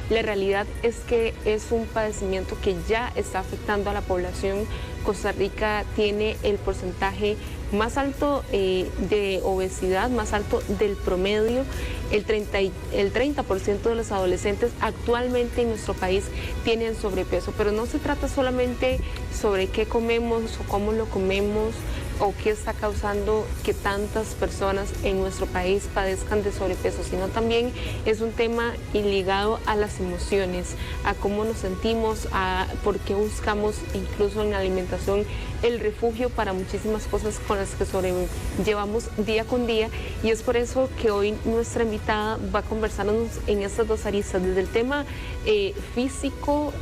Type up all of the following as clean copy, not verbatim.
La realidad es que es un padecimiento que ya está afectando a la población. Costa Rica tiene el porcentaje más alto de obesidad, más alto del promedio. El 30% de los adolescentes actualmente en nuestro país tienen sobrepeso, pero no se trata solamente sobre qué comemos o cómo lo comemos o qué está causando que tantas personas en nuestro país padezcan de sobrepeso, sino también es un tema ligado a las emociones, a cómo nos sentimos, a por qué buscamos incluso en la alimentación el refugio para muchísimas cosas con las que sobrellevamos día con día, y es por eso que hoy nuestra invitada va a conversarnos en estas dos aristas, desde el tema físico,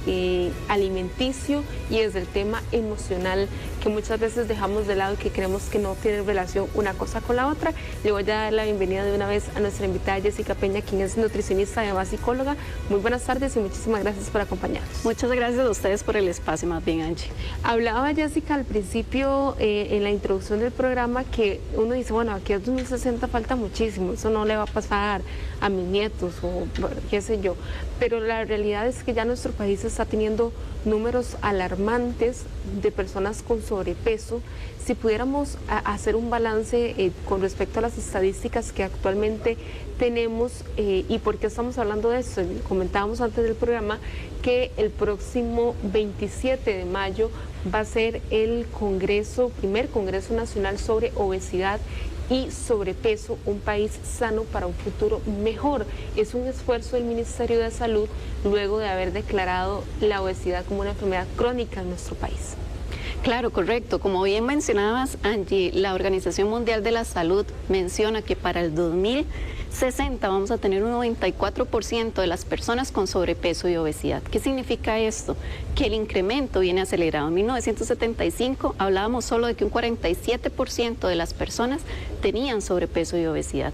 alimenticio, y desde el tema emocional, que muchas veces dejamos de lado y que creemos que no tienen relación una cosa con la otra. Le voy a dar la bienvenida de una vez a nuestra invitada Jessica Peña, quien es nutricionista y además psicóloga. Muy buenas tardes y muchísimas gracias por acompañarnos. Muchas gracias a ustedes por el espacio, más bien, Angie. Hablaba Jessica al principio en la introducción del programa que uno dice, bueno, aquí a 2060 falta muchísimo, eso no le va a pasar a mis nietos o qué sé yo, pero la realidad es que ya nuestro país está teniendo números alarmantes de personas con sobrepeso. Si pudiéramos hacer un balance con respecto a las estadísticas que actualmente tenemos y por qué estamos hablando de esto. Comentábamos antes del programa que el próximo 27 de mayo va a ser el primer Congreso Nacional sobre Obesidad y Sobrepeso, un país sano para un futuro mejor. Es un esfuerzo del Ministerio de Salud luego de haber declarado la obesidad como una enfermedad crónica en nuestro país. Claro, correcto. Como bien mencionabas, Angie, la Organización Mundial de la Salud menciona que para el 2060 vamos a tener un 94% de las personas con sobrepeso y obesidad. ¿Qué significa esto? Que el incremento viene acelerado. En 1975 hablábamos solo de que un 47% de las personas tenían sobrepeso y obesidad.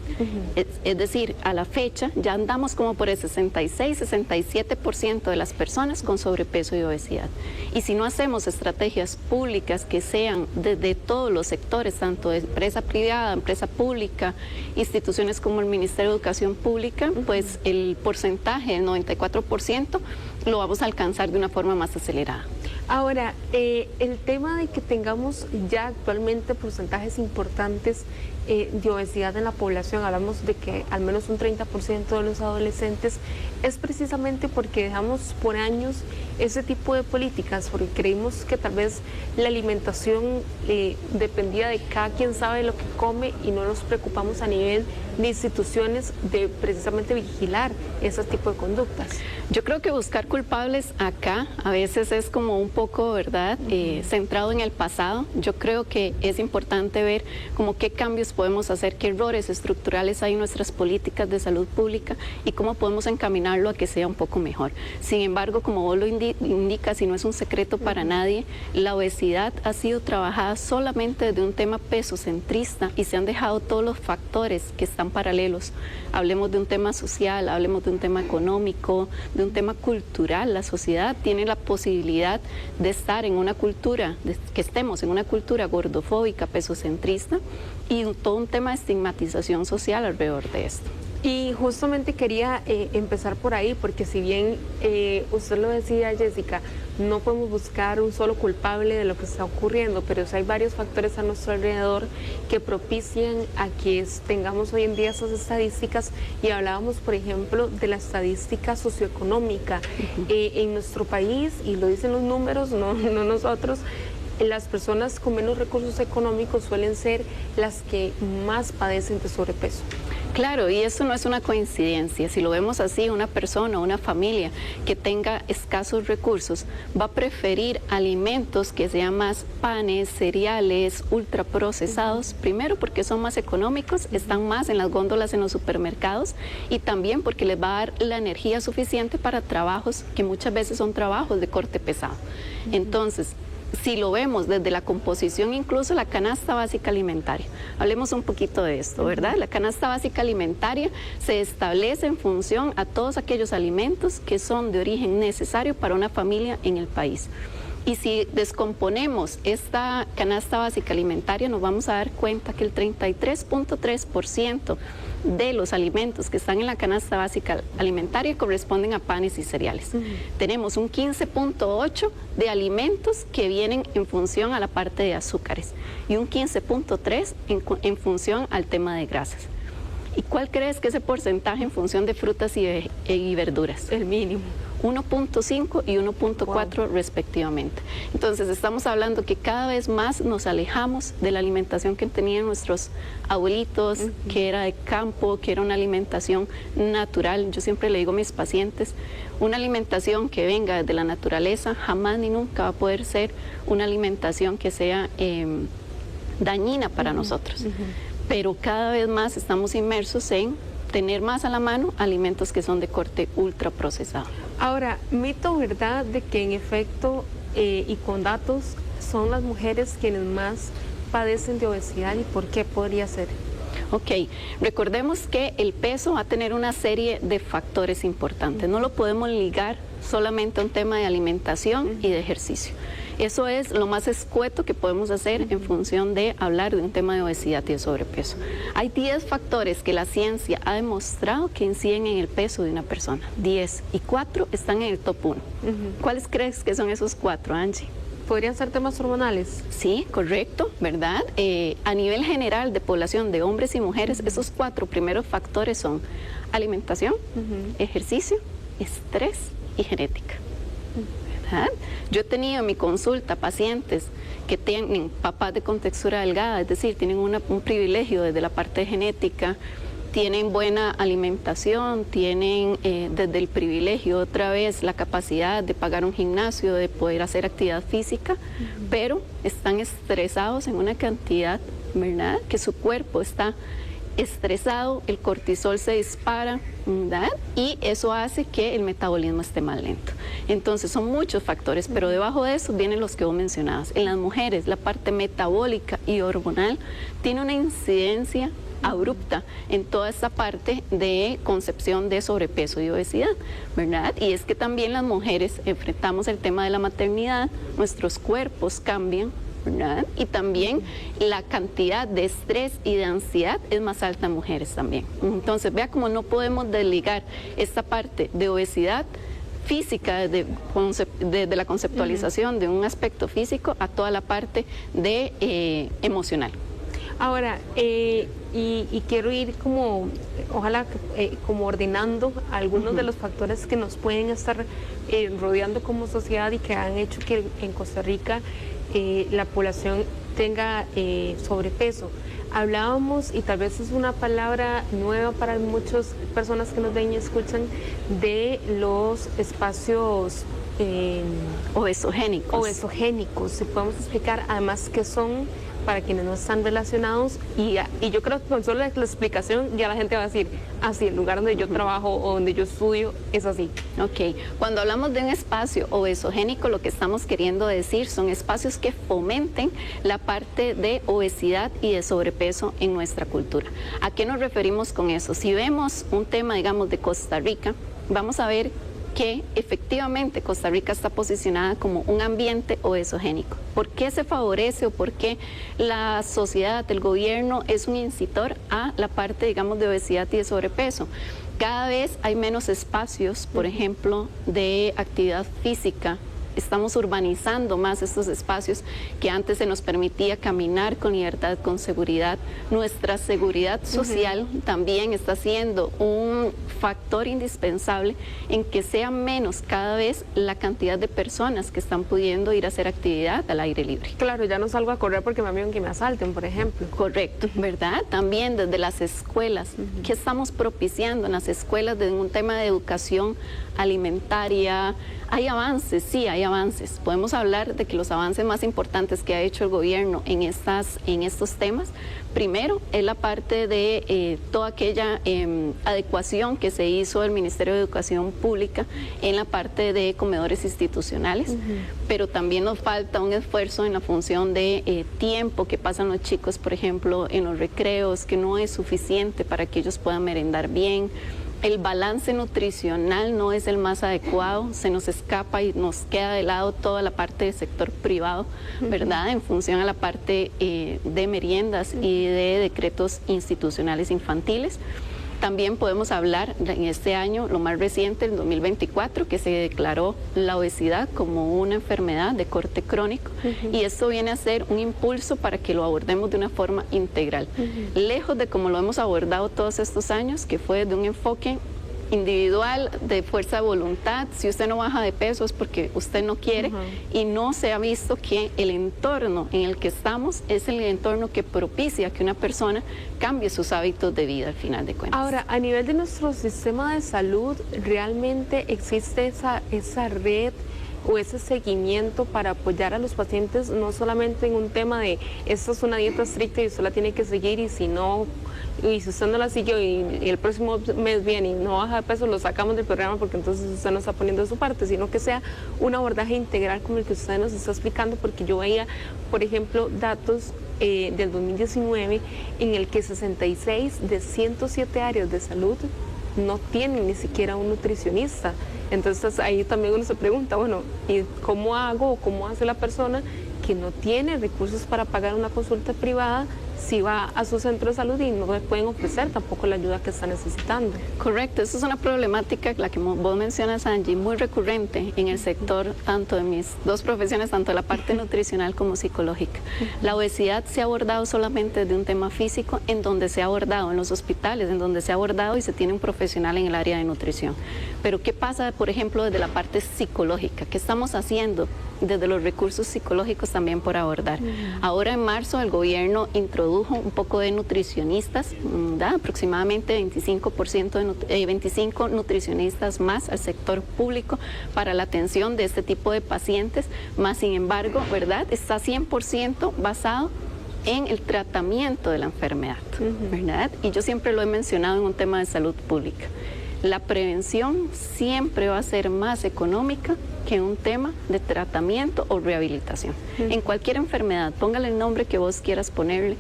Es decir, a la fecha ya andamos como por el 66-67% de las personas con sobrepeso y obesidad. Y si no hacemos estrategias públicas que sean desde todos los sectores, tanto de empresa privada, empresa pública, instituciones como el Ministerio de Educación Pública, pues el porcentaje del 94% lo vamos a alcanzar de una forma más acelerada. Ahora, el tema de que tengamos ya actualmente porcentajes importantes de obesidad en la población, hablamos de que al menos un 30% de los adolescentes, es precisamente porque dejamos por años ese tipo de políticas, porque creímos que tal vez la alimentación dependía de cada quien sabe lo que come y no nos preocupamos a nivel de instituciones de precisamente vigilar ese tipo de conductas. Yo creo que buscar culpables acá a veces es como un poco, ¿verdad?, centrado en el pasado. Yo creo que es importante ver como qué cambios podemos hacer, qué errores estructurales hay en nuestras políticas de salud pública y cómo podemos encaminarlo a que sea un poco mejor. Sin embargo, como vos lo indicas, y no es un secreto para nadie, la obesidad ha sido trabajada solamente desde un tema pesocentrista y se han dejado todos los factores que están paralelos. Hablemos de un tema social, hablemos de un tema económico, de un tema cultural. La sociedad tiene la posibilidad de estar en una cultura, que estemos en una cultura gordofóbica, pesocentrista, y todo un tema de estigmatización social alrededor de esto. Y justamente quería empezar por ahí, porque si bien usted lo decía, Jessica, no podemos buscar un solo culpable de lo que está ocurriendo, pero sí hay varios factores a nuestro alrededor que propician a que tengamos hoy en día esas estadísticas, y hablábamos, por ejemplo, de la estadística socioeconómica. En nuestro país, y lo dicen los números, no nosotros, las personas con menos recursos económicos suelen ser las que más padecen de sobrepeso. Claro, y eso no es una coincidencia. Si lo vemos así, una persona, una familia que tenga escasos recursos va a preferir alimentos que sean más panes, cereales, ultraprocesados, primero porque son más económicos, están más en las góndolas en los supermercados, y también porque les va a dar la energía suficiente para trabajos que muchas veces son trabajos de corte pesado. Entonces, si lo vemos desde la composición, incluso la canasta básica alimentaria. Hablemos un poquito de esto, ¿verdad? La canasta básica alimentaria se establece en función a todos aquellos alimentos que son de origen necesario para una familia en el país. Y si descomponemos esta canasta básica alimentaria, nos vamos a dar cuenta que el 33.3% de los alimentos que están en la canasta básica alimentaria corresponden a panes y cereales. Tenemos un 15.8% de alimentos que vienen en función a la parte de azúcares y un 15.3% en función al tema de grasas. ¿Y cuál crees que es el porcentaje en función de frutas y verduras? El mínimo. 1.5 y 1.4 respectivamente. Entonces estamos hablando que cada vez más nos alejamos de la alimentación que tenían nuestros abuelitos, que era de campo, que era una alimentación natural. Yo siempre le digo a mis pacientes, una alimentación que venga de la naturaleza jamás ni nunca va a poder ser una alimentación que sea dañina para nosotros. Pero cada vez más estamos inmersos en tener más a la mano alimentos que son de corte ultraprocesado. Ahora, mito, ¿verdad?, de que en efecto y con datos son las mujeres quienes más padecen de obesidad, y por qué podría ser? Ok, recordemos que el peso va a tener una serie de factores importantes. No lo podemos ligar solamente a un tema de alimentación y de ejercicio. Eso es lo más escueto que podemos hacer en función de hablar de un tema de obesidad y de sobrepeso. Hay 10 factores que la ciencia ha demostrado que inciden en el peso de una persona. 10, y 4 están en el top 1. ¿Cuáles crees que son esos 4, Angie? ¿Podrían ser temas hormonales? Sí, correcto, ¿verdad? A nivel general de población de hombres y mujeres, esos 4 primeros factores son alimentación, ejercicio, estrés y genética. ¿Verdad? Yo he tenido en mi consulta pacientes que tienen papás de contextura delgada, es decir, tienen un privilegio desde la parte genética, tienen buena alimentación, tienen desde el privilegio otra vez la capacidad de pagar un gimnasio, de poder hacer actividad física, pero están estresados en una cantidad, ¿verdad?, que su cuerpo está estresado, el cortisol se dispara, ¿verdad?, y eso hace que el metabolismo esté más lento. Entonces son muchos factores, pero debajo de eso vienen los que vos mencionabas. En las mujeres la parte metabólica y hormonal tiene una incidencia abrupta en toda esta parte de concepción de sobrepeso y obesidad, ¿verdad? Y es que también las mujeres enfrentamos el tema de la maternidad, nuestros cuerpos cambian, ¿verdad? Y también la cantidad de estrés y de ansiedad es más alta en mujeres también. Entonces, vea cómo no podemos desligar esta parte de obesidad física, de la conceptualización de un aspecto físico a toda la parte de emocional. Ahora, y quiero ir como, ojalá, como ordenando algunos de los factores que nos pueden estar rodeando como sociedad y que han hecho que en Costa Rica la población tenga sobrepeso. Hablábamos, y tal vez es una palabra nueva para muchas personas que nos ven y escuchan, de los espacios obesogénicos. Obesogénicos. Si podemos explicar además qué son para quienes no están relacionados, y yo creo que con solo la explicación ya la gente va a decir, así, el lugar donde yo trabajo o donde yo estudio es así. Ok, cuando hablamos de un espacio obesogénico, lo que estamos queriendo decir son espacios que fomenten la parte de obesidad y de sobrepeso en nuestra cultura. ¿A qué nos referimos con eso? Si vemos un tema, digamos, de Costa Rica, vamos a ver que efectivamente Costa Rica está posicionada como un ambiente obesogénico. ¿Por qué se favorece o por qué la sociedad, el gobierno es un incitor a la parte, digamos, de obesidad y de sobrepeso? Cada vez hay menos espacios, por ejemplo, de actividad física. Estamos urbanizando más estos espacios que antes se nos permitía caminar con libertad, con seguridad. Nuestra seguridad social también está siendo un factor indispensable en que sea menos cada vez la cantidad de personas que están pudiendo ir a hacer actividad al aire libre. Claro, ya no salgo a correr porque me miedo que me asalten, por ejemplo. Correcto, ¿verdad? También desde las escuelas. ¿Qué estamos propiciando en las escuelas de un tema de educación alimentaria? Hay avances, sí, hay avances. Podemos hablar de que los avances más importantes que ha hecho el gobierno en estos temas, primero es la parte de toda aquella adecuación que se hizo del Ministerio de Educación Pública en la parte de comedores institucionales, pero también nos falta un esfuerzo en la función de tiempo que pasan los chicos, por ejemplo, en los recreos, que no es suficiente para que ellos puedan merendar bien. el balance nutricional no es el más adecuado, se nos escapa y nos queda de lado toda la parte del sector privado, ¿verdad? En función a la parte de meriendas y de decretos institucionales infantiles. También podemos hablar en este año, lo más reciente, el 2024, que se declaró la obesidad como una enfermedad de corte crónico, y esto viene a ser un impulso para que lo abordemos de una forma integral. Lejos de como lo hemos abordado todos estos años, que fue de un enfoque individual, de fuerza de voluntad. Si usted no baja de peso es porque usted no quiere, y no se ha visto que el entorno en el que estamos es el entorno que propicia que una persona cambie sus hábitos de vida al final de cuentas. Ahora, a nivel de nuestro sistema de salud, ¿realmente existe esa red o ese seguimiento para apoyar a los pacientes, no solamente en un tema de esta es una dieta estricta y usted la tiene que seguir, y si no, y si usted no la siguió y el próximo mes viene y no baja de peso, lo sacamos del programa porque entonces usted no está poniendo de su parte, sino que sea un abordaje integral como el que usted nos está explicando? Porque yo veía, por ejemplo, datos del 2019 en el que 66 de 107 áreas de salud no tienen ni siquiera un nutricionista. Entonces ahí también uno se pregunta, bueno, ¿y cómo hago o cómo hace la persona que no tiene recursos para pagar una consulta privada si va a su centro de salud y no le pueden ofrecer tampoco la ayuda que está necesitando? Correcto, esa es una problemática, la que vos mencionas, Angie, muy recurrente en el sector, tanto de mis dos profesiones, tanto de la parte nutricional como psicológica. La obesidad se ha abordado solamente de un tema físico, en donde se ha abordado en los hospitales, en donde se ha abordado y se tiene un profesional en el área de nutrición. Pero ¿qué pasa, por ejemplo, desde la parte psicológica? ¿Qué estamos haciendo desde los recursos psicológicos también por abordar? Ahora en marzo el gobierno introdujo un poco de nutricionistas, aproximadamente 25 nutricionistas más al sector público para la atención de este tipo de pacientes, más sin embargo, ¿verdad? Está 100% basado en el tratamiento de la enfermedad, ¿verdad? Y yo siempre lo he mencionado en un tema de salud pública. La prevención siempre va a ser más económica que un tema de tratamiento o rehabilitación. En cualquier enfermedad, póngale el nombre que vos quieras ponerle,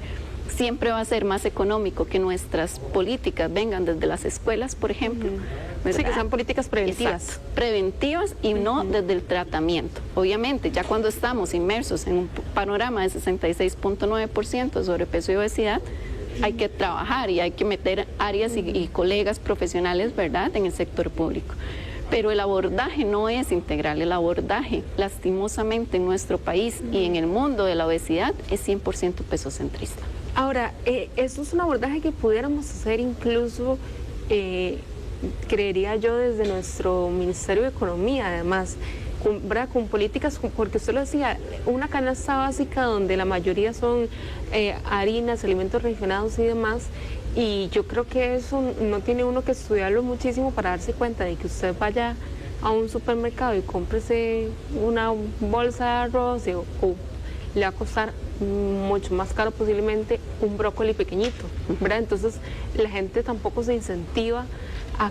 siempre va a ser más económico que nuestras políticas vengan desde las escuelas, por ejemplo. Sí, que sean políticas preventivas. Exacto, preventivas y no desde el tratamiento. Obviamente, ya cuando estamos inmersos en un panorama de 66.9% de sobrepeso y obesidad, hay que trabajar y hay que meter áreas y colegas profesionales, ¿verdad?, en el sector público. Pero el abordaje no es integral, el abordaje, lastimosamente, en nuestro país y en el mundo de la obesidad es 100% pesocentrista. Ahora, esto es un abordaje que pudiéramos hacer incluso, creería yo, desde nuestro Ministerio de Economía, además, con políticas, porque usted lo decía, una canasta básica donde la mayoría son harinas, alimentos refinados y demás, y yo creo que eso no tiene uno que estudiarlo muchísimo para darse cuenta de que usted vaya a un supermercado y cómprese una bolsa de arroz o le va a costar mucho más caro posiblemente un brócoli pequeñito, ¿verdad? Entonces la gente tampoco se incentiva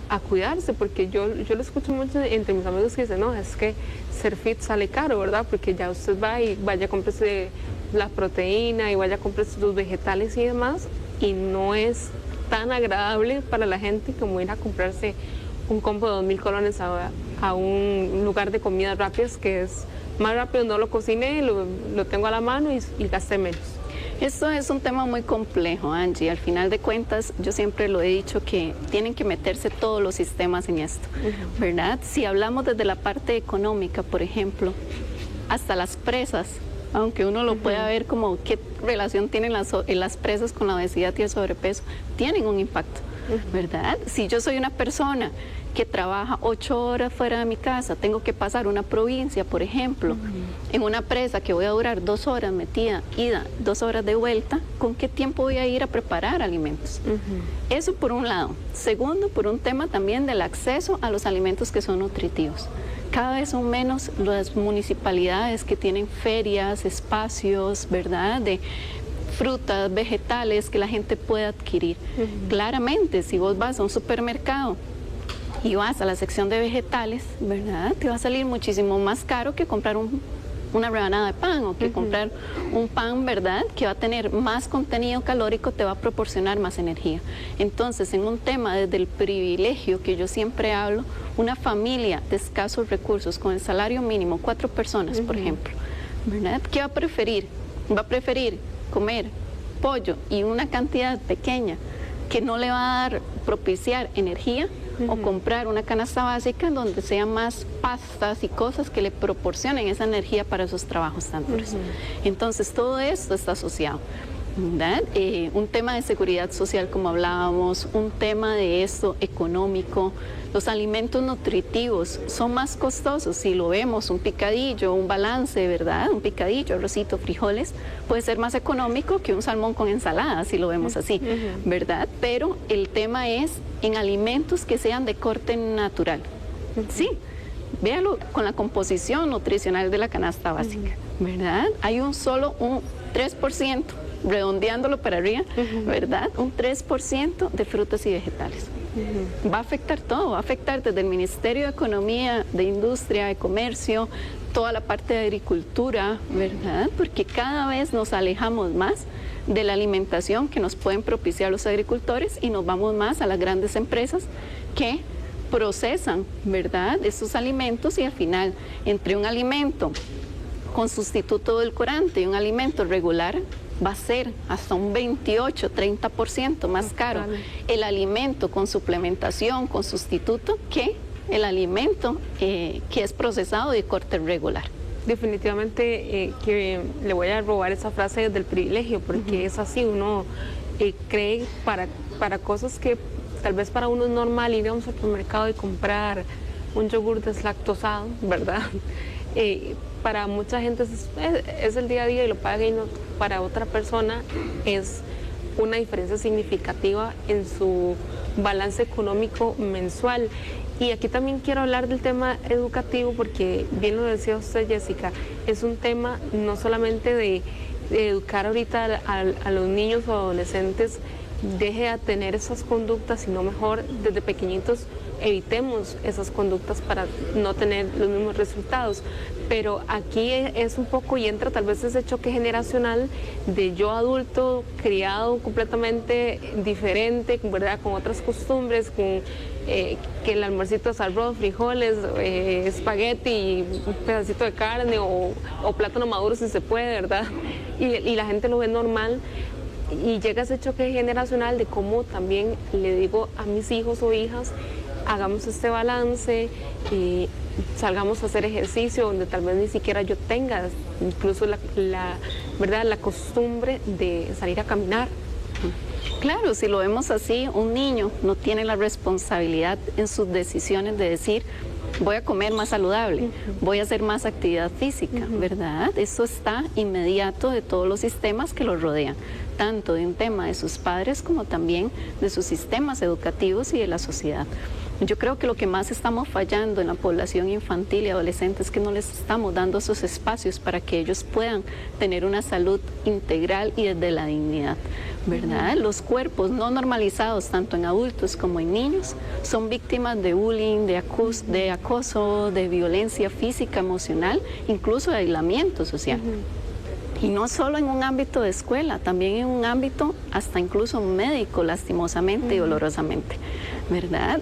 a cuidarse, porque yo lo escucho mucho entre mis amigos que dicen, no, es que ser fit sale caro, ¿verdad? Porque ya usted va y vaya a comprarse la proteína y vaya a comprarse los vegetales y demás, y no es tan agradable para la gente como ir a comprarse un combo de 2.000 colones a un lugar de comidas rápidas, que es más rápido, no lo cociné, lo tengo a la mano y gasté menos. Esto es un tema muy complejo, Angie. Al final de cuentas, yo siempre lo he dicho que tienen que meterse todos los sistemas en esto, ¿verdad? Si hablamos desde la parte económica, por ejemplo, hasta las presas, aunque uno lo pueda ver como qué relación tienen las presas con la obesidad y el sobrepeso, tienen un impacto, ¿verdad? Si yo soy una persona que trabaja 8 horas fuera de mi casa, tengo que pasar una provincia, por ejemplo, en una presa que voy a durar 2 horas metida, ida, 2 horas de vuelta, ¿con qué tiempo voy a ir a preparar alimentos? Eso por un lado. Segundo, por un tema también del acceso a los alimentos que son nutritivos. Cada vez son menos las municipalidades que tienen ferias, espacios, ¿verdad?, de frutas, vegetales que la gente pueda adquirir. Claramente, si vos vas a un supermercado y vas a la sección de vegetales, ¿verdad?, te va a salir muchísimo más caro que comprar un una rebanada de pan o que comprar un pan, ¿verdad?, que va a tener más contenido calórico, te va a proporcionar más energía. Entonces, en un tema desde el privilegio que yo siempre hablo, una familia de escasos recursos con el salario mínimo, 4 personas, por ejemplo, ¿verdad?, ¿qué va a preferir? Va a preferir comer pollo y una cantidad pequeña que no le va a propiciar energía, o comprar una canasta básica en donde sean más pastas y cosas que le proporcionen esa energía para esos trabajos tan duros. Entonces todo esto está asociado, ¿verdad? Un tema de seguridad social, como hablábamos, un tema de esto económico. Los alimentos nutritivos son más costosos. Si lo vemos, un picadillo, un balance, ¿verdad? Un picadillo, arrocito, frijoles, puede ser más económico que un salmón con ensalada, si lo vemos así, ¿verdad? Pero el tema es en alimentos que sean de corte natural. Sí, véalo con la composición nutricional de la canasta básica, ¿verdad? Hay un 3%, redondeándolo para arriba, ¿verdad? Un 3% de frutas y vegetales. Va a afectar todo, va a afectar desde el Ministerio de Economía, de Industria, de Comercio, toda la parte de agricultura, ¿verdad? Porque cada vez nos alejamos más de la alimentación que nos pueden propiciar los agricultores y nos vamos más a las grandes empresas que procesan, ¿verdad?, esos alimentos, y al final, entre un alimento con sustituto edulcorante y un alimento regular, va a ser hasta un 28-30% más caro el alimento con suplementación, con sustituto, que el alimento que es procesado de corte regular. Definitivamente que le voy a robar esa frase del privilegio, porque es así, uno cree para cosas que tal vez para uno es normal ir a un supermercado y comprar un yogur deslactosado, ¿verdad? Para mucha gente es el día a día y lo paga, y no, para otra persona es una diferencia significativa en su balance económico mensual. Y aquí también quiero hablar del tema educativo, porque bien lo decía usted, Jessica, es un tema no solamente de educar ahorita a los niños o adolescentes, deje de tener esas conductas, sino mejor desde pequeñitos evitemos esas conductas para no tener los mismos resultados. Pero aquí es un poco, y entra tal vez ese choque generacional de yo adulto, criado completamente diferente, ¿verdad?, con otras costumbres, con que el almuercito es arroz, frijoles, espagueti y un pedacito de carne o plátano maduro si se puede, ¿verdad? Y la gente lo ve normal. Y llega ese choque generacional de cómo también le digo a mis hijos o hijas, hagamos este balance, salgamos a hacer ejercicio donde tal vez ni siquiera yo tenga incluso ¿verdad?, la costumbre de salir a caminar. Claro, si lo vemos así, un niño no tiene la responsabilidad en sus decisiones de decir, voy a comer más saludable, voy a hacer más actividad física, ¿verdad? Eso está inmediato de todos los sistemas que lo rodean, tanto de un tema de sus padres como también de sus sistemas educativos y de la sociedad. Yo creo que lo que más estamos fallando en la población infantil y adolescente es que no les estamos dando esos espacios para que ellos puedan tener una salud integral y desde la dignidad, ¿verdad? Los cuerpos no normalizados, tanto en adultos como en niños, son víctimas de bullying, de acoso, de violencia física, emocional, incluso de aislamiento social. Y no solo en un ámbito de escuela, también en un ámbito hasta incluso médico, lastimosamente y dolorosamente, ¿verdad?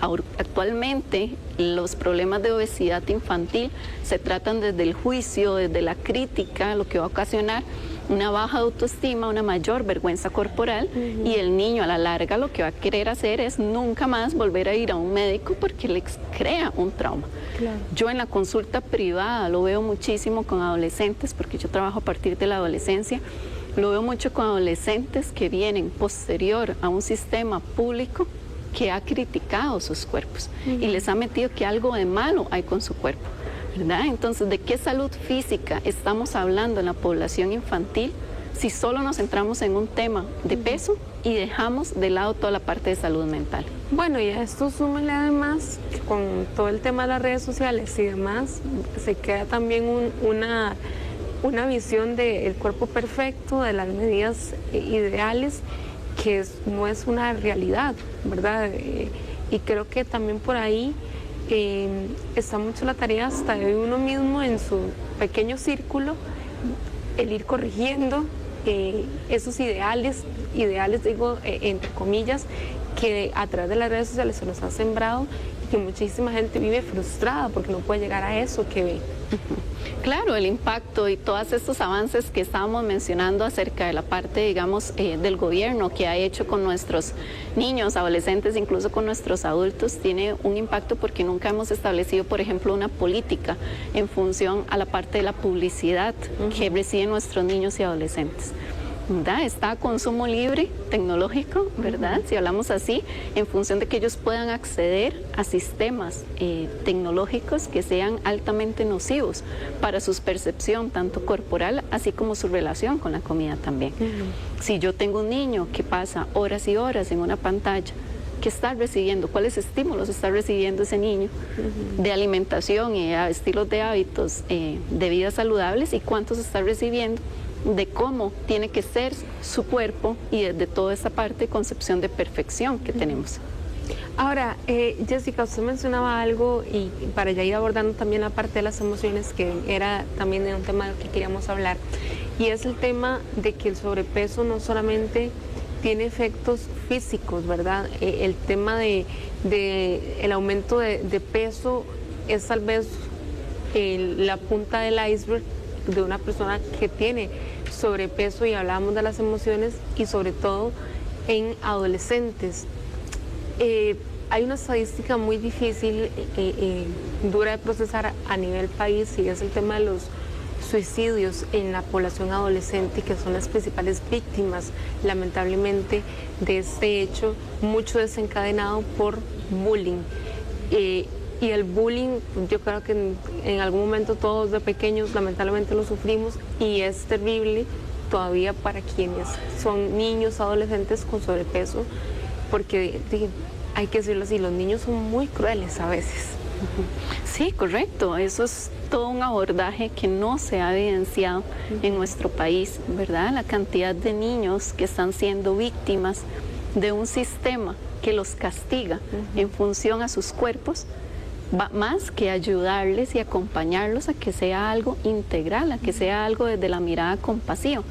Actualmente los problemas de obesidad infantil se tratan desde el juicio, desde la crítica, lo que va a ocasionar una baja autoestima, una mayor vergüenza corporal, y el niño a la larga lo que va a querer hacer es nunca más volver a ir a un médico porque le crea un trauma. Claro. Yo en la consulta privada lo veo muchísimo con adolescentes, porque yo trabajo a partir de la adolescencia, lo veo mucho con adolescentes que vienen posterior a un sistema público que ha criticado sus cuerpos y les ha metido que algo de malo hay con su cuerpo, ¿verdad? Entonces, ¿de qué salud física estamos hablando en la población infantil si solo nos centramos en un tema de peso y dejamos de lado toda la parte de salud mental? Bueno, y a esto súmale además, con todo el tema de las redes sociales y demás, se queda también una visión del cuerpo perfecto, de las medidas ideales, que no es una realidad, ¿verdad? Y creo que también por ahí está mucho la tarea hasta de uno mismo en su pequeño círculo, el ir corrigiendo esos ideales digo, entre comillas, que a través de las redes sociales se nos han sembrado y que muchísima gente vive frustrada porque no puede llegar a eso que ve. Claro, el impacto y todos estos avances que estábamos mencionando acerca de la parte, digamos, del gobierno que ha hecho con nuestros niños, adolescentes, incluso con nuestros adultos, tiene un impacto porque nunca hemos establecido, por ejemplo, una política en función a la parte de la publicidad que reciben nuestros niños y adolescentes. ¿Verdad? Está a consumo libre tecnológico, ¿verdad? Si hablamos así, en función de que ellos puedan acceder a sistemas tecnológicos que sean altamente nocivos para su percepción, tanto corporal, así como su relación con la comida también. Si yo tengo un niño que pasa horas y horas en una pantalla, ¿qué está recibiendo? ¿Cuáles estímulos está recibiendo ese niño de alimentación y estilos de hábitos de vida saludables y cuántos está recibiendo de cómo tiene que ser su cuerpo y de toda esa parte de concepción de perfección que tenemos? Ahora, Jessica, usted mencionaba algo y para ya ir abordando también la parte de las emociones, que era también un tema del que queríamos hablar, y es el tema de que el sobrepeso no solamente tiene efectos físicos, ¿verdad? El tema de el aumento de peso es tal vez la punta del iceberg de una persona que tiene sobrepeso, y hablamos de las emociones y sobre todo en adolescentes. Hay una estadística muy difícil, dura de procesar a nivel país, y es el tema de los suicidios en la población adolescente, que son las principales víctimas, lamentablemente, de este hecho, mucho desencadenado por bullying. Y el bullying, yo creo que en algún momento todos de pequeños lamentablemente lo sufrimos, y es terrible todavía para quienes son niños, adolescentes con sobrepeso, porque hay que decirlo así, los niños son muy crueles a veces. Sí, correcto. Eso es todo un abordaje que no se ha evidenciado en nuestro país, ¿verdad? La cantidad de niños que están siendo víctimas de un sistema que los castiga en función a sus cuerpos, más que ayudarles y acompañarlos a que sea algo integral, a que sea algo desde la mirada compasiva.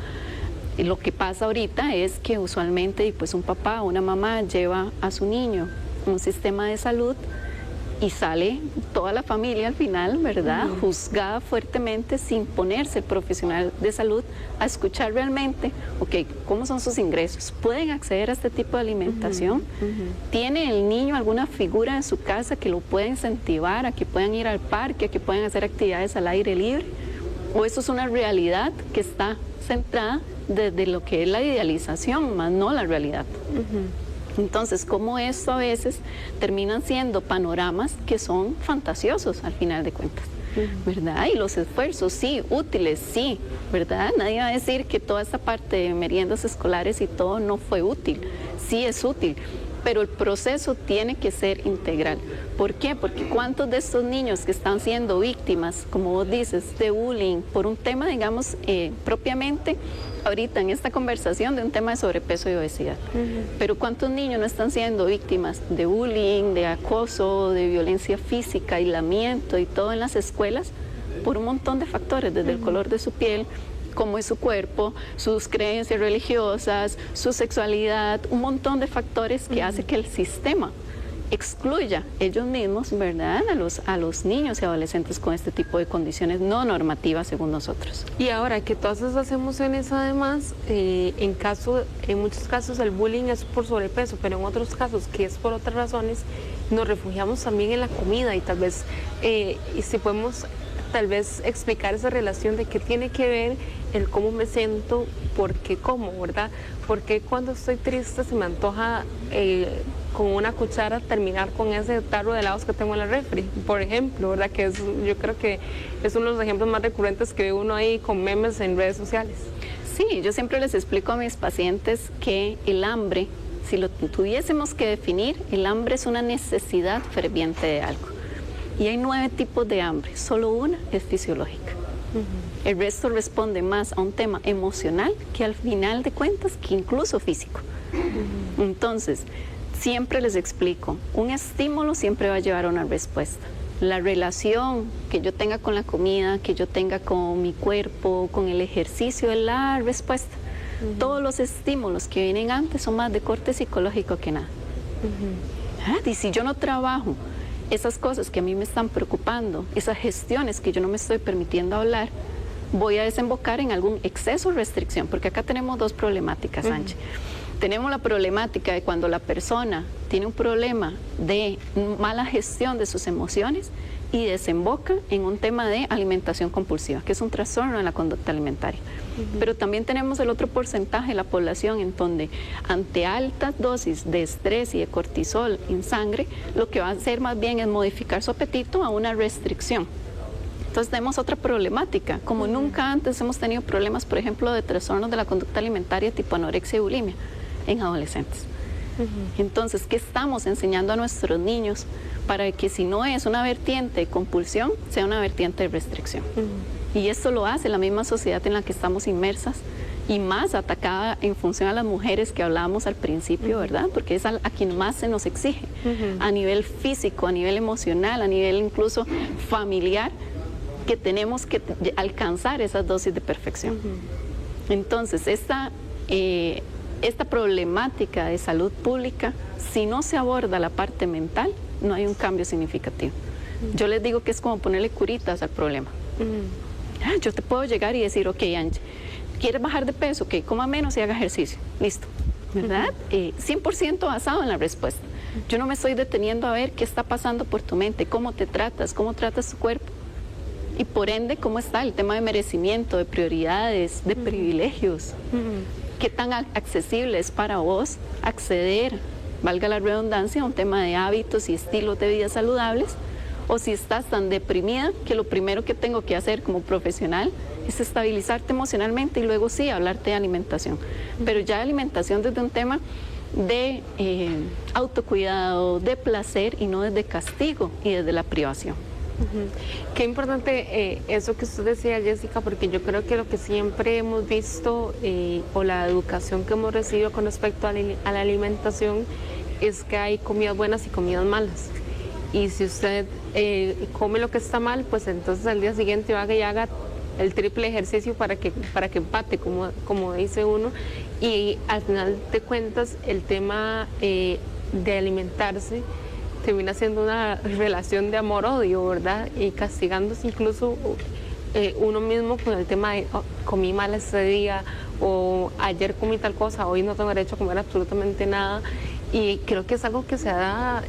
Y lo que pasa ahorita es que usualmente pues un papá o una mamá lleva a su niño a un sistema de salud y sale toda la familia al final, ¿verdad? Juzgada fuertemente, sin ponerse el profesional de salud a escuchar realmente, ok, ¿cómo son sus ingresos? ¿Pueden acceder a este tipo de alimentación? ¿Tiene el niño alguna figura en su casa que lo pueda incentivar a que puedan ir al parque, a que puedan hacer actividades al aire libre? ¿O eso es una realidad que está centrada desde lo que es la idealización, más no la realidad? Entonces, como esto a veces terminan siendo panoramas que son fantasiosos al final de cuentas, ¿verdad? Y los esfuerzos, sí, útiles, sí, ¿verdad? Nadie va a decir que toda esta parte de meriendas escolares y todo no fue útil, sí es útil, pero el proceso tiene que ser integral. ¿Por qué? Porque ¿cuántos de estos niños que están siendo víctimas, como vos dices, de bullying, por un tema, digamos, propiamente, ahorita en esta conversación de un tema de sobrepeso y obesidad, pero cuántos niños no están siendo víctimas de bullying, de acoso, de violencia física, aislamiento y todo en las escuelas, por un montón de factores, desde el color de su piel, cómo es su cuerpo, sus creencias religiosas, su sexualidad, un montón de factores que hace que el sistema excluya ellos mismos, ¿verdad?, a los niños y adolescentes con este tipo de condiciones no normativas según nosotros. Y ahora que todas esas emociones, además, en muchos casos el bullying es por sobrepeso, pero en otros casos, que es por otras razones, nos refugiamos también en la comida, y tal vez, y si podemos tal vez explicar esa relación de qué tiene que ver el cómo me siento, por qué como, ¿verdad? Porque cuando estoy triste se me antoja con una cuchara terminar con ese tarro de helados que tengo en la refri, por ejemplo, ¿verdad? Que yo creo que es uno de los ejemplos más recurrentes que ve uno ahí con memes en redes sociales. Sí, yo siempre les explico a mis pacientes que el hambre, si lo tuviésemos que definir, el hambre es una necesidad ferviente de algo. Y hay 9 tipos de hambre, solo una es fisiológica. El resto responde más a un tema emocional que al final de cuentas que incluso físico. Entonces, siempre les explico, un estímulo siempre va a llevar a una respuesta. La relación que yo tenga con la comida, que yo tenga con mi cuerpo, con el ejercicio, es la respuesta. Todos los estímulos que vienen antes son más de corte psicológico que nada. Y si yo no trabajo esas cosas que a mí me están preocupando, esas gestiones que yo no me estoy permitiendo hablar, voy a desembocar en algún exceso o restricción, porque acá tenemos dos problemáticas, Sánchez. Tenemos la problemática de cuando la persona tiene un problema de mala gestión de sus emociones y desemboca en un tema de alimentación compulsiva, que es un trastorno en la conducta alimentaria. Pero también tenemos el otro porcentaje de la población en donde ante altas dosis de estrés y de cortisol en sangre, lo que va a hacer más bien es modificar su apetito a una restricción. Entonces tenemos otra problemática, como nunca antes hemos tenido problemas, por ejemplo, de trastornos de la conducta alimentaria tipo anorexia y bulimia en adolescentes. Entonces, ¿qué estamos enseñando a nuestros niños para que si no es una vertiente de compulsión, sea una vertiente de restricción? Y esto lo hace la misma sociedad en la que estamos inmersas y más atacada en función a las mujeres que hablábamos al principio, ¿verdad? Porque es a quien más se nos exige, a nivel físico, a nivel emocional, a nivel incluso familiar, que tenemos que alcanzar esas dosis de perfección. Entonces, esta problemática de salud pública, si no se aborda la parte mental, no hay un cambio significativo. Yo les digo que es como ponerle curitas al problema. Yo te puedo llegar y decir, ok, Angie, ¿quieres bajar de peso? Ok, coma menos y haga ejercicio. Listo, ¿verdad? 100% basado en la respuesta. Yo no me estoy deteniendo a ver qué está pasando por tu mente, cómo te tratas, cómo tratas tu cuerpo. Y por ende, ¿cómo está el tema de merecimiento, de prioridades, de privilegios? ¿Qué tan accesible es para vos acceder, valga la redundancia, a un tema de hábitos y estilos de vida saludables? O si estás tan deprimida que lo primero que tengo que hacer como profesional es estabilizarte emocionalmente y luego sí hablarte de alimentación. Pero ya alimentación desde un tema de autocuidado, de placer y no desde castigo y desde la privación. Qué importante eso que usted decía, Jessica, porque yo creo que lo que siempre hemos visto o la educación que hemos recibido con respecto a la alimentación es que hay comidas buenas y comidas malas. Y si usted come lo que está mal, pues entonces al día siguiente vaya y haga el triple ejercicio para que empate, como dice uno. Y al final de cuentas, el tema de alimentarse termina siendo una relación de amor-odio, ¿verdad? Y castigándose incluso uno mismo con el tema de comí mal este día, o ayer comí tal cosa, hoy no tengo derecho a comer absolutamente nada. Y creo que es algo que se da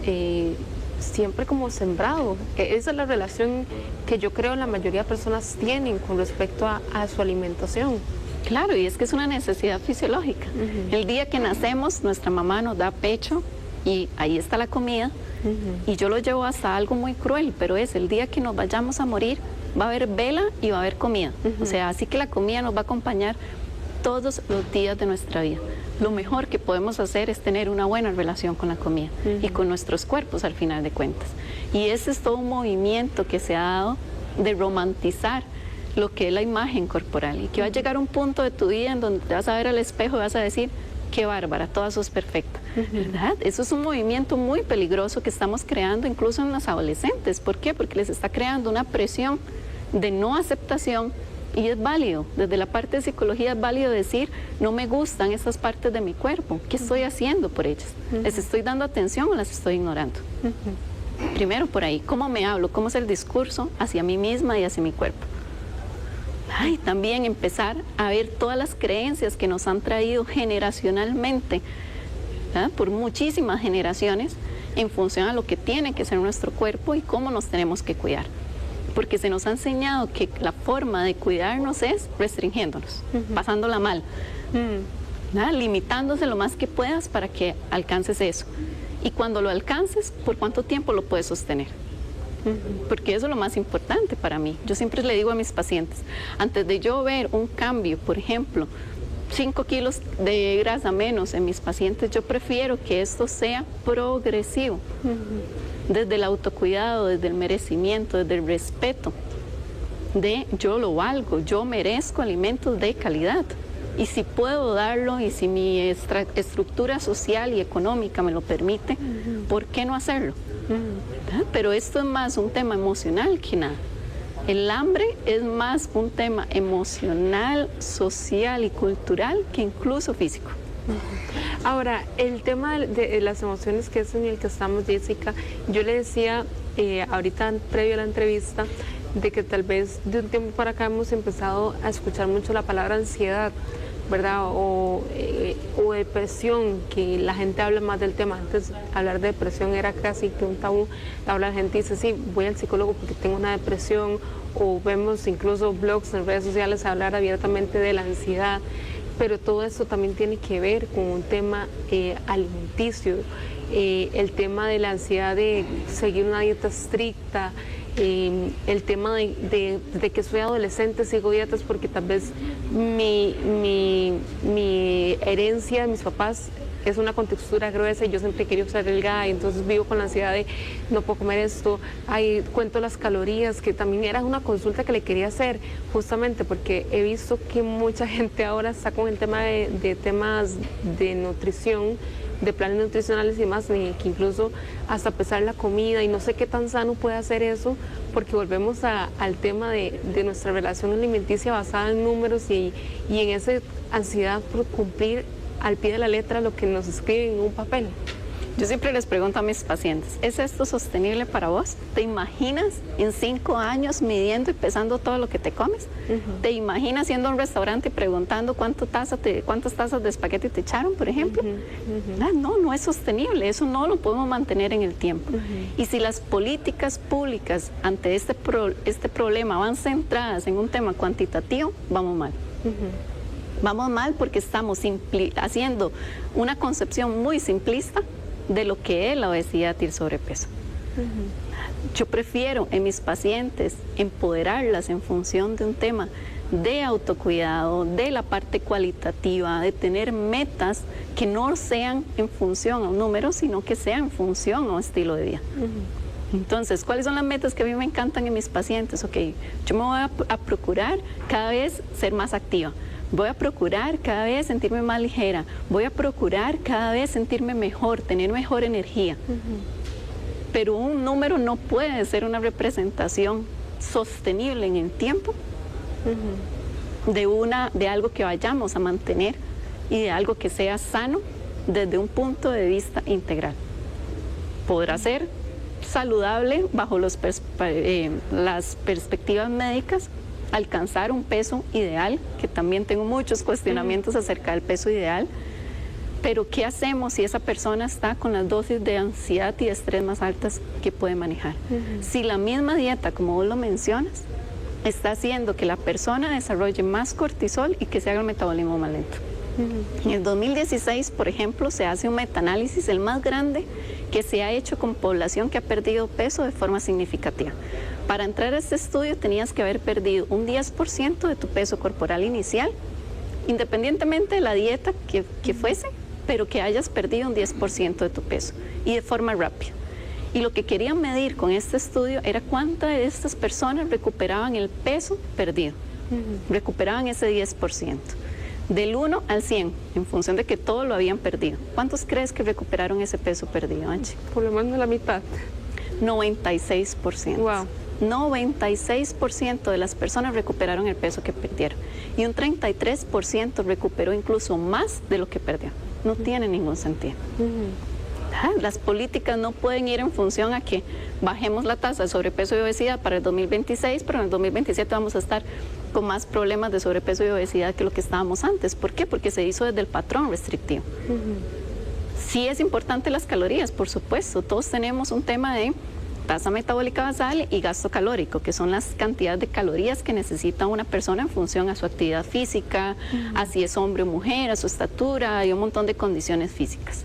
siempre como sembrado. Esa es la relación que yo creo la mayoría de personas tienen con respecto a su alimentación. Claro, y es que es una necesidad fisiológica. El día que nacemos, nuestra mamá nos da pecho y ahí está la comida. Y yo lo llevo hasta algo muy cruel, pero es el día que nos vayamos a morir, va a haber vela y va a haber comida. O sea, así que la comida nos va a acompañar todos los días de nuestra vida. Lo mejor que podemos hacer es tener una buena relación con la comida y con nuestros cuerpos al final de cuentas. Y ese es todo un movimiento que se ha dado de romantizar lo que es la imagen corporal y que va a llegar un punto de tu vida en donde te vas a ver al espejo y vas a decir, qué bárbara, toda sos perfecta, ¿verdad? Eso es un movimiento muy peligroso que estamos creando incluso en los adolescentes. ¿Por qué? Porque les está creando una presión de no aceptación. Y es válido, desde la parte de psicología es válido decir, no me gustan estas partes de mi cuerpo, ¿qué estoy haciendo por ellas? ¿Les estoy dando atención o las estoy ignorando? Primero por ahí, ¿cómo me hablo? ¿Cómo es el discurso hacia mí misma y hacia mi cuerpo? Y también empezar a ver todas las creencias que nos han traído generacionalmente, ¿verdad? Por muchísimas generaciones, en función a lo que tiene que ser nuestro cuerpo y cómo nos tenemos que cuidar. Porque se nos ha enseñado que la forma de cuidarnos es restringiéndonos, pasándola mal, limitándose lo más que puedas para que alcances eso. Y cuando lo alcances, ¿por cuánto tiempo lo puedes sostener? Porque eso es lo más importante para mí. Yo siempre le digo a mis pacientes, antes de yo ver un cambio, por ejemplo, 5 kilos de grasa menos en mis pacientes, yo prefiero que esto sea progresivo. Desde el autocuidado, desde el merecimiento, desde el respeto, de yo lo valgo, yo merezco alimentos de calidad. Y si puedo darlo y si mi estructura social y económica me lo permite, ¿por qué no hacerlo? Pero esto es más un tema emocional que nada. El hambre es más un tema emocional, social y cultural que incluso físico. Ahora, el tema de las emociones, que es en el que estamos, Jessica, yo le decía ahorita previo a la entrevista de que tal vez de un tiempo para acá hemos empezado a escuchar mucho la palabra ansiedad, ¿verdad? O depresión, que la gente habla más del tema. Antes hablar de depresión era casi que un tabú. Ahora la gente dice, sí, voy al psicólogo porque tengo una depresión, o vemos incluso blogs en redes sociales hablar abiertamente de la ansiedad. Pero todo esto también tiene que ver con un tema alimenticio, el tema de la ansiedad de seguir una dieta estricta, el tema de que soy adolescente, sigo dietas porque tal vez mi herencia de mis papás es una contextura gruesa y yo siempre he querido ser delgada, y entonces vivo con la ansiedad de no puedo comer esto. Ahí cuento las calorías, que también era una consulta que le quería hacer, justamente porque he visto que mucha gente ahora está con el tema de temas de nutrición, de planes nutricionales y demás, que incluso hasta pesar la comida, y no sé qué tan sano puede hacer eso, porque volvemos al tema de nuestra relación alimenticia basada en números y en esa ansiedad por cumplir al pie de la letra lo que nos escriben en un papel. Yo siempre les pregunto a mis pacientes, ¿es esto sostenible para vos? ¿Te imaginas en 5 años midiendo y pesando todo lo que te comes? ¿Te imaginas yendo a un restaurante y preguntando cuántas tazas de espagueti te echaron, por ejemplo? No es sostenible, eso no lo podemos mantener en el tiempo. Y si las políticas públicas ante este problema van centradas en un tema cuantitativo, vamos mal. Vamos mal porque estamos haciendo una concepción muy simplista de lo que es la obesidad y el sobrepeso. Yo prefiero en mis pacientes empoderarlas en función de un tema de autocuidado, de la parte cualitativa, de tener metas que no sean en función a un número, sino que sean en función a un estilo de vida. Entonces, ¿cuáles son las metas que a mí me encantan en mis pacientes? Ok, yo me voy a procurar cada vez ser más activa. Voy a procurar cada vez sentirme más ligera. Voy a procurar cada vez sentirme mejor, tener mejor energía. Pero un número no puede ser una representación sostenible en el tiempo de algo que vayamos a mantener y de algo que sea sano desde un punto de vista integral. Podrá ser saludable bajo las perspectivas médicas, alcanzar un peso ideal, que también tengo muchos cuestionamientos acerca del peso ideal, pero ¿qué hacemos si esa persona está con las dosis de ansiedad y de estrés más altas que puede manejar? Si la misma dieta, como vos lo mencionas, está haciendo que la persona desarrolle más cortisol y que se haga el metabolismo más lento. En el 2016, por ejemplo, se hace un metaanálisis, el más grande que se ha hecho con población que ha perdido peso de forma significativa. Para entrar a este estudio tenías que haber perdido un 10% de tu peso corporal inicial, independientemente de la dieta que fuese, pero que hayas perdido un 10% de tu peso y de forma rápida. Y lo que querían medir con este estudio era cuántas de estas personas recuperaban el peso perdido, recuperaban ese 10%. Del 1 al 100, en función de que todo lo habían perdido. ¿Cuántos crees que recuperaron ese peso perdido, Angie? Por lo menos la mitad. 96%. Wow. 96% de las personas recuperaron el peso que perdieron. Y un 33% recuperó incluso más de lo que perdió. No tiene ningún sentido. Las políticas no pueden ir en función a que bajemos la tasa de sobrepeso y obesidad para el 2026, pero en el 2027 vamos a estar con más problemas de sobrepeso y obesidad que lo que estábamos antes. ¿Por qué? Porque se hizo desde el patrón restrictivo. Sí es importante las calorías, por supuesto. Todos tenemos un tema de tasa metabólica basal y gasto calórico, que son las cantidades de calorías que necesita una persona en función a su actividad física, a si es hombre o mujer, a su estatura y un montón de condiciones físicas.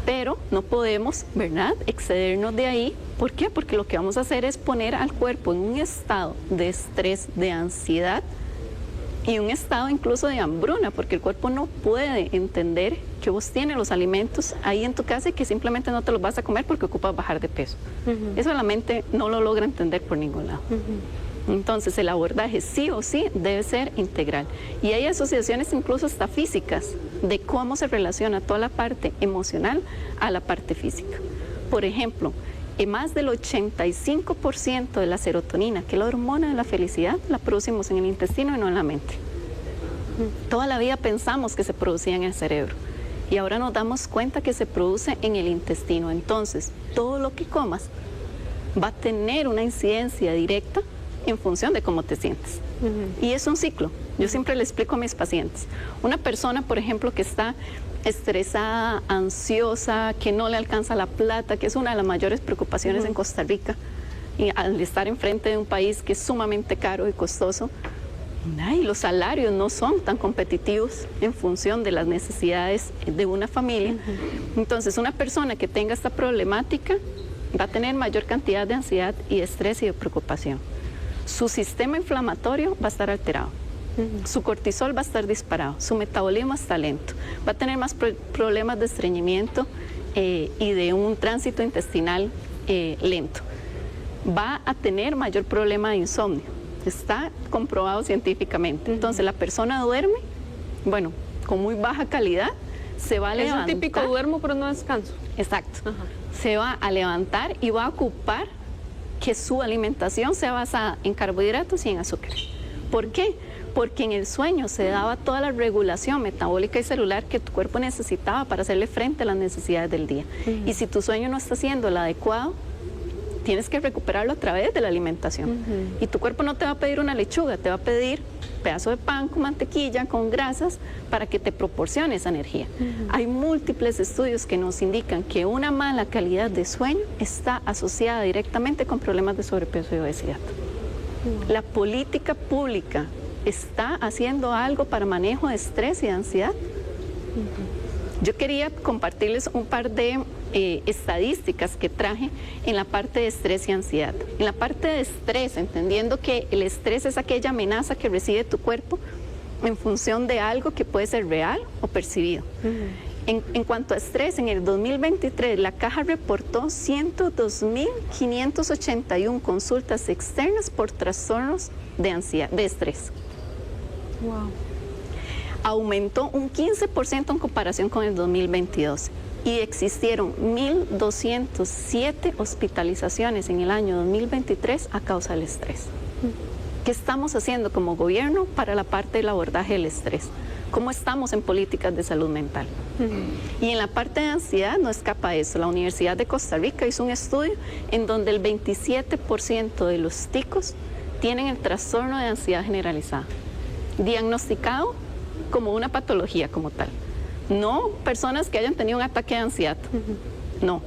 Pero no podemos, ¿verdad?, excedernos de ahí. ¿Por qué? Porque lo que vamos a hacer es poner al cuerpo en un estado de estrés, de ansiedad y un estado incluso de hambruna, porque el cuerpo no puede entender que vos tienes los alimentos ahí en tu casa y que simplemente no te los vas a comer porque ocupas bajar de peso. Eso la mente no lo logra entender por ningún lado. Entonces el abordaje sí o sí debe ser integral. Y hay asociaciones incluso hasta físicas de cómo se relaciona toda la parte emocional a la parte física. Por ejemplo, más del 85% de la serotonina, que es la hormona de la felicidad, la producimos en el intestino y no en la mente. Toda la vida pensamos que se producía en el cerebro y ahora nos damos cuenta que se produce en el intestino. Entonces, todo lo que comas va a tener una incidencia directa en función de cómo te sientes. Y es un ciclo. Yo siempre le explico a mis pacientes. Una persona, por ejemplo, que está estresada, ansiosa, que no le alcanza la plata, que es una de las mayores preocupaciones en Costa Rica, y al estar enfrente de un país que es sumamente caro y costoso, y los salarios no son tan competitivos en función de las necesidades de una familia. Entonces, una persona que tenga esta problemática va a tener mayor cantidad de ansiedad y de estrés y de preocupación. Su sistema inflamatorio va a estar alterado. Su cortisol va a estar disparado, su metabolismo está lento, va a tener más problemas de estreñimiento y de un tránsito intestinal lento. Va a tener mayor problema de insomnio, está comprobado científicamente. Entonces la persona duerme, bueno, con muy baja calidad, se va a levantar. Es un típico duermo pero no descanso. Exacto. Se va a levantar y va a ocupar que su alimentación sea basada en carbohidratos y en azúcar. ¿Por qué? Porque en el sueño se daba toda la regulación metabólica y celular que tu cuerpo necesitaba para hacerle frente a las necesidades del día. Y si tu sueño no está siendo el adecuado, tienes que recuperarlo a través de la alimentación. Y tu cuerpo no te va a pedir una lechuga, te va a pedir un pedazo de pan con mantequilla, con grasas, para que te proporcione esa energía. Hay múltiples estudios que nos indican que una mala calidad de sueño está asociada directamente con problemas de sobrepeso y obesidad. La política pública está haciendo algo para manejo de estrés y de ansiedad. Yo quería compartirles un par de estadísticas que traje en la parte de estrés y ansiedad. En la parte de estrés, entendiendo que el estrés es aquella amenaza que recibe tu cuerpo en función de algo que puede ser real o percibido. En cuanto a estrés, en el 2023 la Caja reportó 102.581 consultas externas por trastornos de ansiedad, de estrés. Wow. Aumentó un 15% en comparación con el 2022 y existieron 1.207 hospitalizaciones en el año 2023 a causa del estrés. ¿Qué estamos haciendo como gobierno para la parte del abordaje del estrés? ¿Cómo estamos en políticas de salud mental? Y en la parte de ansiedad no escapa eso. La Universidad de Costa Rica hizo un estudio en donde el 27% de los ticos tienen el trastorno de ansiedad generalizada, diagnosticado como una patología como tal. No personas que hayan tenido un ataque de ansiedad, no.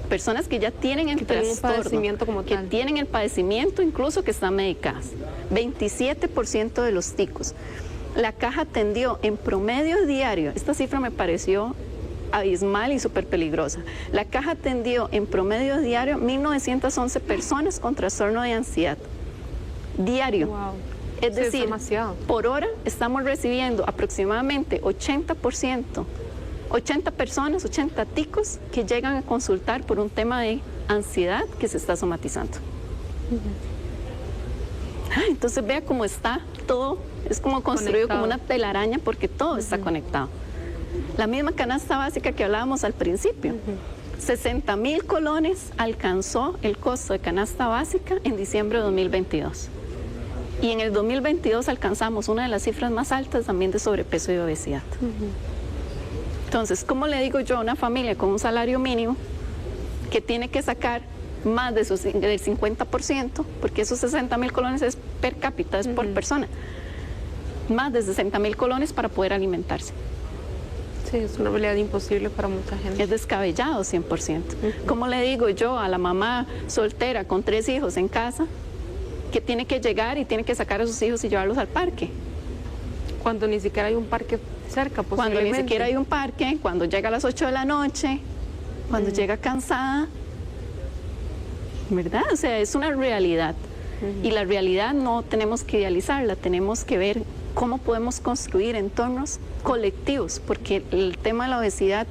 Personas que ya tienen el trastorno, padecimiento como que tal. tienen el padecimiento, incluso que están medicadas. 27% de los ticos. La Caja atendió en promedio diario, esta cifra me pareció abismal y súper peligrosa. La Caja atendió en promedio diario 1.911 personas con trastorno de ansiedad. Diario. Wow. Es Sí, decir, demasiado. por hora estamos recibiendo aproximadamente 80 personas, 80 ticos que llegan a consultar por un tema de ansiedad que se está somatizando. Entonces vea cómo está todo, es como construido Conectado. como una telaraña porque todo está conectado. La misma canasta básica que hablábamos al principio. 60.000 colones alcanzó el costo de canasta básica en diciembre de 2022. Y en el 2022 alcanzamos una de las cifras más altas también de sobrepeso y obesidad. Entonces, ¿cómo le digo yo a una familia con un salario mínimo que tiene que sacar más de del 50%, porque esos 60.000 colones es per cápita, es por persona, más de 60.000 colones para poder alimentarse? Sí, es una realidad imposible para mucha gente. Es descabellado 100%. ¿Cómo le digo yo a la mamá soltera con 3 hijos en casa que tiene que llegar y tiene que sacar a sus hijos y llevarlos al parque? Cuando ni siquiera hay un parque cerca, Cuando ni siquiera hay un parque, cuando llega a las 8 de la noche, cuando llega cansada, ¿verdad? O sea, es una realidad. Y la realidad no tenemos que idealizarla, tenemos que ver cómo podemos construir entornos colectivos, porque el tema de la obesidad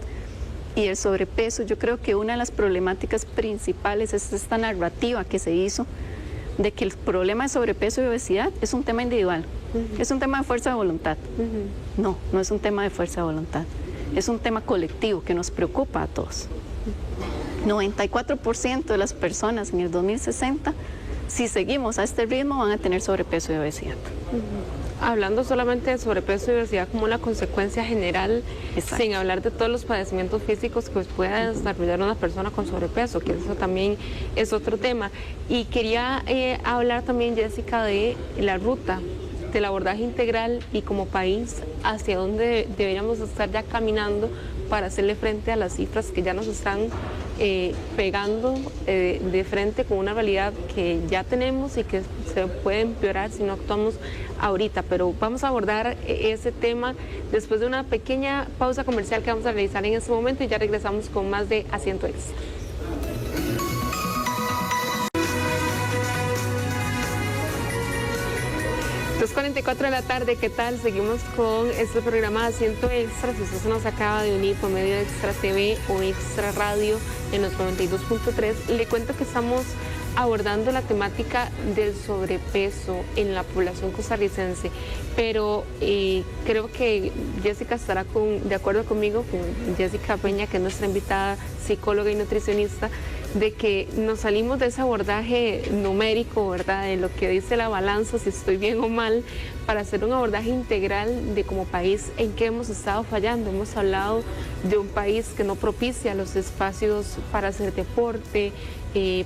y el sobrepeso, yo creo que una de las problemáticas principales es esta narrativa que se hizo de que el problema de sobrepeso y obesidad es un tema individual, es un tema de fuerza de voluntad. No, no es un tema de fuerza de voluntad, es un tema colectivo que nos preocupa a todos. 94% de las personas en el 2060, si seguimos a este ritmo, van a tener sobrepeso y obesidad. Hablando solamente de sobrepeso y obesidad como una consecuencia general, Exacto. sin hablar de todos los padecimientos físicos que pueda desarrollar una persona con sobrepeso, que eso también es otro tema. Y quería hablar también, Jessica, de la ruta del abordaje integral y como país hacia dónde deberíamos estar ya caminando para hacerle frente a las cifras que ya nos están pegando de frente con una realidad que ya tenemos y que se puede empeorar si no actuamos ahorita. Pero vamos a abordar ese tema después de una pequeña pausa comercial que vamos a realizar en este momento y ya regresamos con más de Asiento Extra. 2:44 de la tarde, ¿qué tal? Seguimos con este programa Asiento Extra. Si usted se nos acaba de unir por medio de Extra TV o Extra Radio en los 92.3, le cuento que estamos abordando la temática del sobrepeso en la población costarricense, pero creo que Jessica estará de acuerdo conmigo, con Jessica Peña, que es nuestra invitada psicóloga y nutricionista, de que nos salimos de ese abordaje numérico, ¿verdad?, de lo que dice la balanza, si estoy bien o mal, para hacer un abordaje integral de como país en qué hemos estado fallando. Hemos hablado de un país que no propicia los espacios para hacer deporte,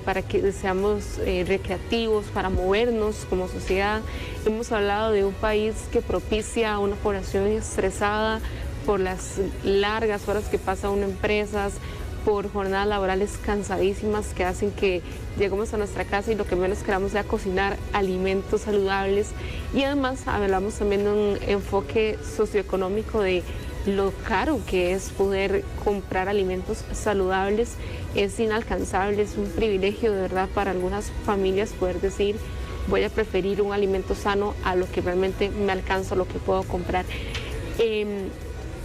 para que seamos recreativos, para movernos como sociedad. Hemos hablado de un país que propicia a una población estresada por las largas horas que pasa uno en empresas, por jornadas laborales cansadísimas que hacen que lleguemos a nuestra casa y lo que menos queramos sea cocinar alimentos saludables. Y además hablamos también de un enfoque socioeconómico de lo caro que es poder comprar alimentos saludables. Es inalcanzable, es un privilegio de verdad para algunas familias poder decir: voy a preferir un alimento sano a lo que realmente me alcanza, lo que puedo comprar.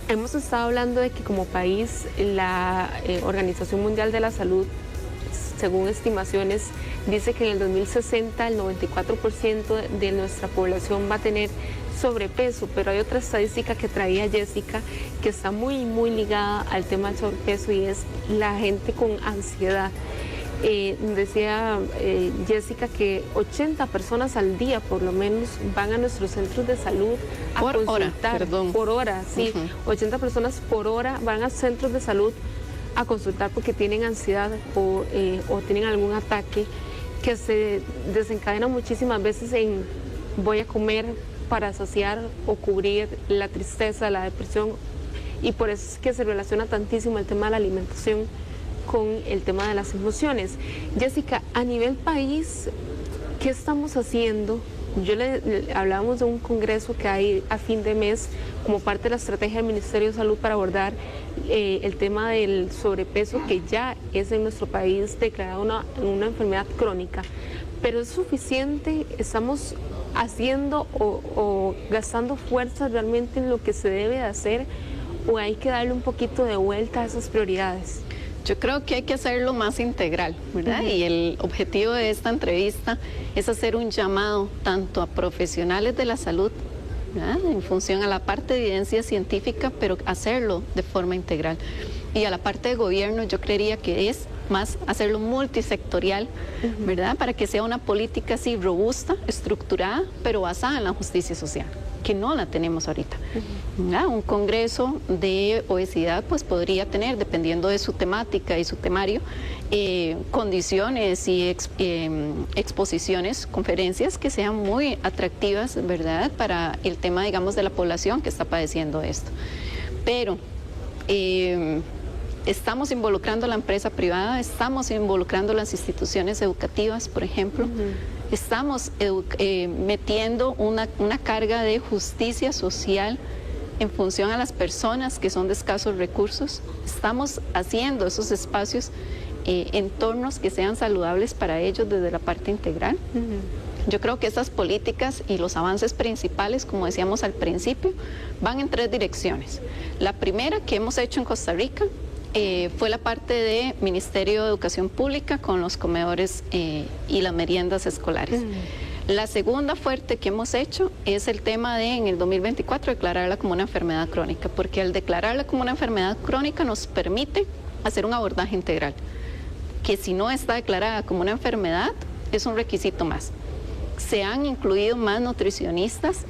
Hemos estado hablando de que como país la Organización Mundial de la Salud, según estimaciones, dice que en el 2060 el 94% de nuestra población va a tener sobrepeso, pero hay otra estadística que traía Jessica que está muy ligada al tema del sobrepeso, y es la gente con ansiedad. Decía Jessica que 80 personas al día por lo menos van a nuestros centros de salud a consultar. Por hora, sí. 80 personas por hora van a centros de salud a consultar porque tienen ansiedad o tienen algún ataque que se desencadena muchísimas veces en voy a comer para saciar o cubrir la tristeza, la depresión, y por eso es que se relaciona tantísimo el tema de la alimentación con el tema de las emociones. Jessica, a nivel país, ¿qué estamos haciendo? Hablábamos de un congreso que hay a fin de mes como parte de la estrategia del Ministerio de Salud para abordar el tema del sobrepeso, que ya es en nuestro país declarado una enfermedad crónica. ¿Pero es suficiente? ¿Estamos haciendo o gastando fuerzas realmente en lo que se debe de hacer, o hay que darle un poquito de vuelta a esas prioridades? Yo creo que hay que hacerlo más integral, ¿verdad? Y el objetivo de esta entrevista es hacer un llamado tanto a profesionales de la salud, ¿verdad?, en función a la parte de evidencia científica, pero hacerlo de forma integral. Y a la parte de gobierno, yo creería que es más hacerlo multisectorial, ¿verdad?, para que sea una política así robusta, estructurada, pero basada en la justicia social, que no la tenemos ahorita. Un congreso de obesidad pues podría tener, dependiendo de su temática y su temario, condiciones y exposiciones, conferencias que sean muy atractivas, ¿verdad?, para el tema, digamos, de la población que está padeciendo esto. Pero estamos involucrando a la empresa privada, estamos involucrando las instituciones educativas, por ejemplo. Estamos metiendo una carga de justicia social en función a las personas que son de escasos recursos. Estamos haciendo esos espacios, entornos que sean saludables para ellos desde la parte integral. Yo creo que estas políticas y los avances principales, como decíamos al principio, van en 3 direcciones. La primera que hemos hecho en Costa Rica fue la parte de Ministerio de Educación Pública con los comedores y las meriendas escolares. La segunda fuerte que hemos hecho es el tema de, en el 2024, declararla como una enfermedad crónica, porque al declararla como una enfermedad crónica nos permite hacer un abordaje integral, que si no está declarada como una enfermedad, es un requisito más. Se han incluido más nutricionistas,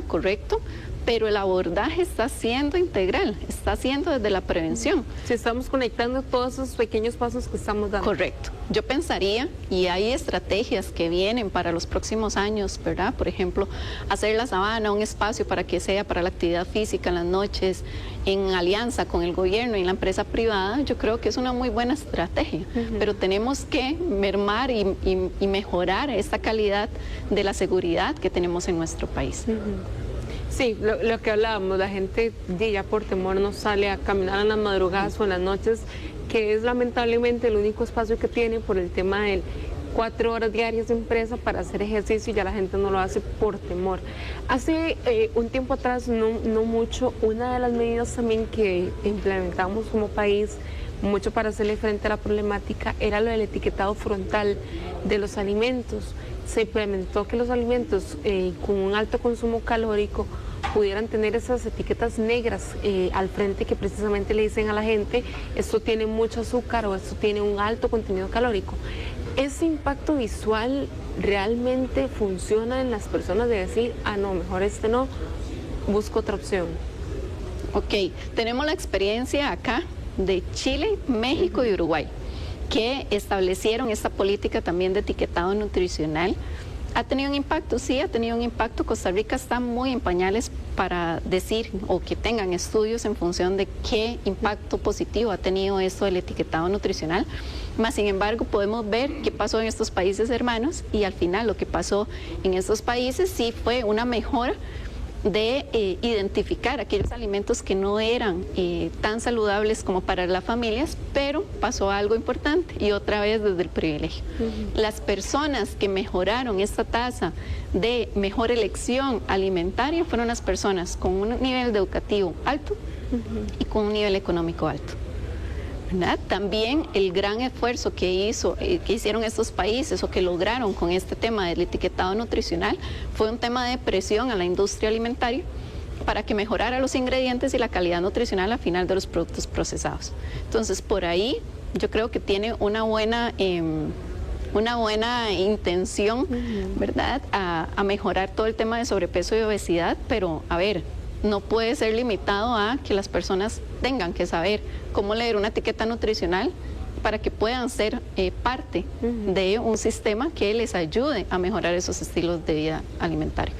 correcto, pero el abordaje está siendo integral, está siendo desde la prevención. Si estamos conectando todos esos pequeños pasos que estamos dando. Correcto. Yo pensaría, y hay estrategias que vienen para los próximos años, ¿verdad? Por ejemplo, hacer la sabana un espacio para que sea para la actividad física en las noches, en alianza con el gobierno y la empresa privada. Yo creo que es una muy buena estrategia, pero tenemos que mermar y mejorar esta calidad de la seguridad que tenemos en nuestro país. Sí, lo que hablábamos, la gente ya por temor no sale a caminar en las madrugadas o en las noches, que es lamentablemente el único espacio que tiene por el tema de 4 horas diarias de empresa para hacer ejercicio, y ya la gente no lo hace por temor. Hace un tiempo atrás, no mucho, una de las medidas también que implementamos como país, mucho para hacerle frente a la problemática, era lo del etiquetado frontal de los alimentos. Se implementó que los alimentos con un alto consumo calórico pudieran tener esas etiquetas negras al frente, que precisamente le dicen a la gente, esto tiene mucho azúcar o esto tiene un alto contenido calórico. ¿Ese impacto visual realmente funciona en las personas de decir, no, mejor este no, busco otra opción? Ok, tenemos la experiencia acá de Chile, México y Uruguay, que establecieron esta política también de etiquetado nutricional. ¿Ha tenido un impacto? Sí, ha tenido un impacto. Costa Rica está muy en pañales para decir o que tengan estudios en función de qué impacto positivo ha tenido esto del etiquetado nutricional. Más sin embargo, podemos ver qué pasó en estos países hermanos, y al final lo que pasó en estos países sí fue una mejora de identificar aquellos alimentos que no eran tan saludables como para las familias, pero pasó algo importante, y otra vez desde el privilegio. Las personas que mejoraron esta tasa de mejor elección alimentaria fueron las personas con un nivel educativo alto y con un nivel económico alto, ¿verdad? También el gran esfuerzo que hicieron estos países, o que lograron con este tema del etiquetado nutricional, fue un tema de presión a la industria alimentaria para que mejorara los ingredientes y la calidad nutricional al final de los productos procesados. Entonces, por ahí yo creo que tiene una buena intención, ¿verdad?, a mejorar todo el tema de sobrepeso y obesidad, pero a ver, no puede ser limitado a que las personas tengan que saber cómo leer una etiqueta nutricional para que puedan ser parte de un sistema que les ayude a mejorar esos estilos de vida alimentario,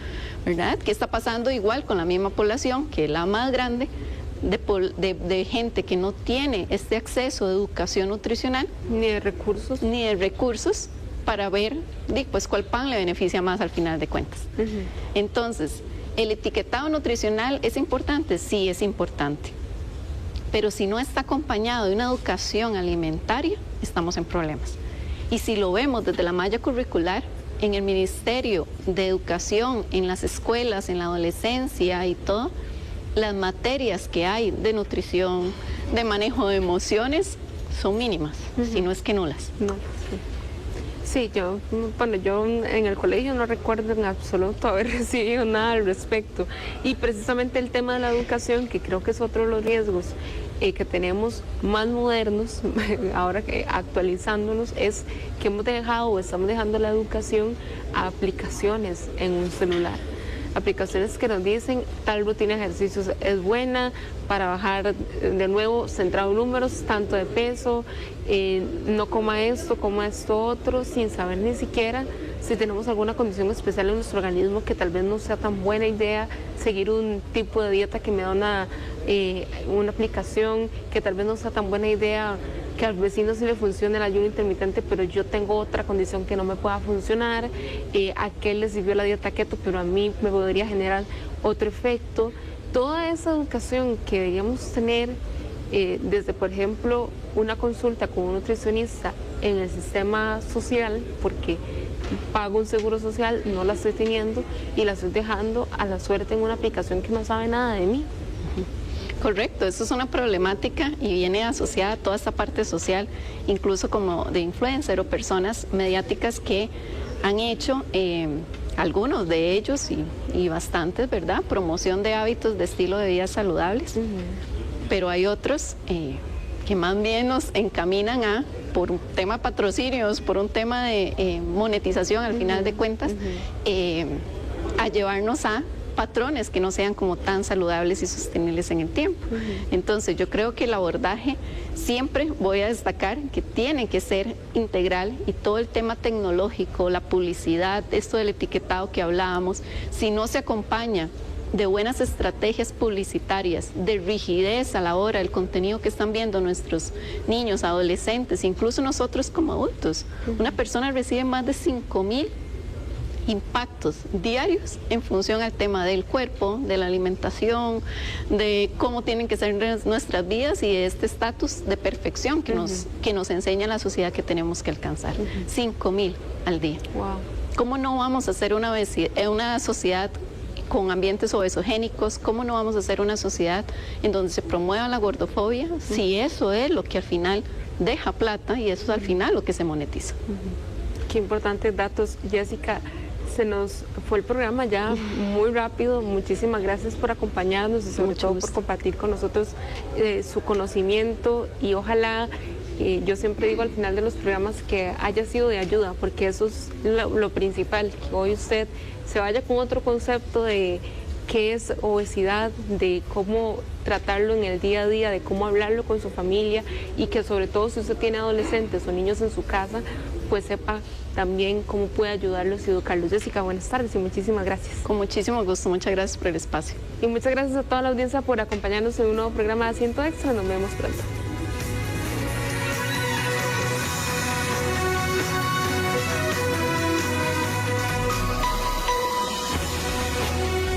¿verdad? ¿Qué está pasando igual con la misma población, que es la más grande, de gente que no tiene este acceso de educación nutricional? Ni de recursos para ver pues cuál pan le beneficia más al final de cuentas. Entonces, ¿el etiquetado nutricional es importante? Sí, es importante. Pero si no está acompañado de una educación alimentaria, estamos en problemas. Y si lo vemos desde la malla curricular, en el Ministerio de Educación, en las escuelas, en la adolescencia y todo, las materias que hay de nutrición, de manejo de emociones, son mínimas, si no es que nulas. No, sí. Sí, yo en el colegio no recuerdo en absoluto haber recibido nada al respecto. Y precisamente el tema de la educación, que creo que es otro de los riesgos que tenemos más modernos, ahora que actualizándonos, es que hemos dejado o estamos dejando la educación a aplicaciones en un celular. Aplicaciones que nos dicen tal rutina de ejercicios es buena para bajar, de nuevo, centrado en números, tanto de peso, no coma esto otro, sin saber ni siquiera si tenemos alguna condición especial en nuestro organismo, que tal vez no sea tan buena idea seguir un tipo de dieta que me da una aplicación, que tal vez no sea tan buena idea que al vecino sí le funcione el ayuno intermitente, pero yo tengo otra condición que no me pueda funcionar, a aquel le sirvió la dieta keto, pero a mí me podría generar otro efecto. Toda esa educación que deberíamos tener desde, por ejemplo, una consulta con un nutricionista en el sistema social, porque pago un seguro social, no la estoy teniendo y la estoy dejando a la suerte en una aplicación que no sabe nada de mí. Correcto, eso es una problemática y viene asociada a toda esta parte social, incluso como de influencer o personas mediáticas que han hecho, algunos de ellos y bastantes, ¿verdad?, promoción de hábitos de estilo de vida saludables, pero hay otros que más bien nos encaminan a, por un tema de patrocinios, por un tema de monetización al final de cuentas, a llevarnos a patrones que no sean como tan saludables y sostenibles en el tiempo. Entonces yo creo que el abordaje siempre voy a destacar que tiene que ser integral, y todo el tema tecnológico, la publicidad, esto del etiquetado que hablábamos, si no se acompaña de buenas estrategias publicitarias, de rigidez a la hora del contenido que están viendo nuestros niños, adolescentes, incluso nosotros como adultos. Una persona recibe más de 5,000 impactos diarios en función al tema del cuerpo, de la alimentación, de cómo tienen que ser nuestras vidas y de este estatus de perfección que nos enseña la sociedad que tenemos que alcanzar. 5,000 al día. Wow. ¿Cómo no vamos a hacer una sociedad con ambientes obesogénicos? ¿Cómo no vamos a hacer una sociedad en donde se promueva la gordofobia? Si eso es lo que al final deja plata y eso es al final lo que se monetiza. Qué importantes datos, Jessica. Se nos fue el programa ya muy rápido. Muchísimas gracias por acompañarnos y sobre todo por compartir con nosotros su conocimiento, y ojalá, yo siempre digo al final de los programas, que haya sido de ayuda, porque eso es lo principal, que hoy usted se vaya con otro concepto de qué es obesidad, de cómo tratarlo en el día a día, de cómo hablarlo con su familia, y que sobre todo si usted tiene adolescentes o niños en su casa, pues sepa también cómo puede ayudarlos y educarlos. Jessica, buenas tardes y muchísimas gracias. Con muchísimo gusto, muchas gracias por el espacio. Y muchas gracias a toda la audiencia por acompañarnos en un nuevo programa de Asiento Extra. Nos vemos pronto.